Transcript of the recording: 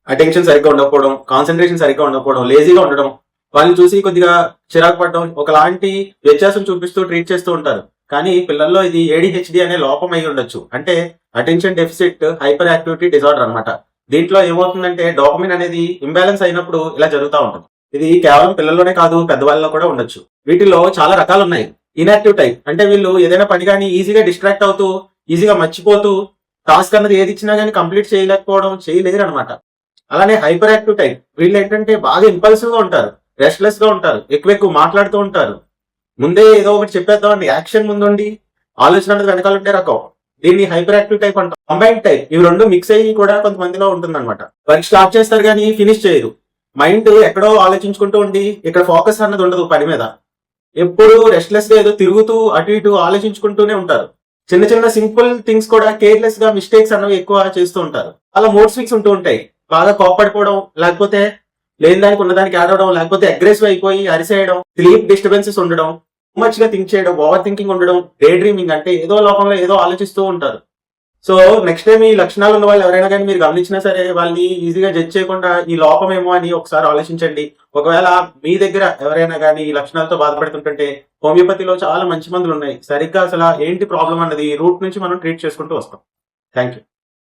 Attention సరిగ్గా ఉండకపోవడం, concentration సరిగ్గా ఉండకపోవడం, లేజీగా ఉండడం, వాళ్ళని చూసి కొద్దిగా చిరాకు పడడం, ఒకలాంటి వ్యత్యాసం చూపిస్తూ ట్రీట్ చేస్తూ ఉంటారు. కానీ పిల్లల్లో ఇది ADHD అనే లోపం అయి ఉండొచ్చు. అంటే attention deficit hyper activity disorder అన్నమాట. దీంట్లో ఏమవుతుందంటే డోపమిన్ అనేది ఇంబ్యాలెన్స్ అయినప్పుడు ఇలా జరుగుతూ ఉంటుంది. ఇది కేవలం పిల్లల్లోనే కాదు, పెద్దవాళ్ళలో కూడా ఉండొచ్చు. వీటిలో చాలా రకాలు ఉన్నాయి. ఇన్యాక్టివ్ టైప్ అంటే వీళ్ళు ఏదైనా పని కానీ ఈజీగా డిస్ట్రాక్ట్ అవుతూ, ఈజీగా మర్చిపోతూ, టాస్క్ అన్నది ఏది ఇచ్చినా కానీ కంప్లీట్ చేయలేకపోవడం, చేయలేరు అనమాట. అలానే హైపర్ యాక్టివ్ టైప్ వీళ్ళు ఏంటంటే బాగా ఇంపల్సివ్ గా ఉంటారు, రెస్ట్లెస్ గా ఉంటారు, ఎక్కువ మాట్లాడుతూ ఉంటారు. ముందే ఏదో ఒకటి చెప్పేద్దామని యాక్షన్ ముందుండి ఆలోచన అనేది వెనకాల ఉండే రకం. దీన్ని హైపర్ యాక్టివ్ టైప్ అంటాం. కంబైన్ టైప్ ఇవి రెండు మిక్స్ అయ్యి కూడా కొంతమందిలో ఉంటుంది అనమాట. వర్క్ స్టార్ట్ చేస్తారు కానీ ఫినిష్ చేయరు. మైండ్ ఎక్కడో ఆలోచించుకుంటూ ఉండి ఇక్కడ ఫోకస్ అన్నది ఉండదు పని మీద. ఎప్పుడు రెస్ట్లెస్ గా ఏదో తిరుగుతూ అటు ఇటు ఆలోచించుకుంటూనే ఉంటారు. చిన్న చిన్న సింపుల్ థింగ్స్ కూడా కేర్లెస్ గా మిస్టేక్స్ అన్నవి ఎక్కువ చేస్తూ ఉంటారు. అలా మూడ్ స్వింగ్స్ ఉంటూ ఉంటాయి. బాగా కోప్పడిపోవడం, లేకపోతే లేని దానికి ఉన్నదానికి ఆడవడం, లేకపోతే అగ్రెసివ్ అయిపోయి అరిసేయడం, స్లీప్ డిస్టర్బెన్సెస్ ఉండడం, మచ్ గా థింక్ చేయడం, ఓవర్ థింకింగ్ ఉండడం, డే డ్రీమింగ్ అంటే ఏదో లోకంలో ఏదో ఆలోచిస్తూ ఉంటారు. సో నెక్స్ట్ టైం ఈ లక్షణాలు ఉన్న వాళ్ళు ఎవరైనా కానీ మీరు గమనించినా సరే వాళ్ళని ఈజీగా జడ్జ్ చేయకుండా ఈ లోపమేమో అని ఒకసారి ఆలోచించండి. ఒకవేళ మీ దగ్గర ఎవరైనా కానీ ఈ లక్షణాలతో బాధపడుతుంటే హోమియోపతిలో చాలా మంచి మందులు ఉన్నాయి. సరిగ్గా అసలు ఏంటి ప్రాబ్లం అన్నది రూట్ నుంచి మనం ట్రీట్ చేసుకుంటూ వస్తాం. Thank you.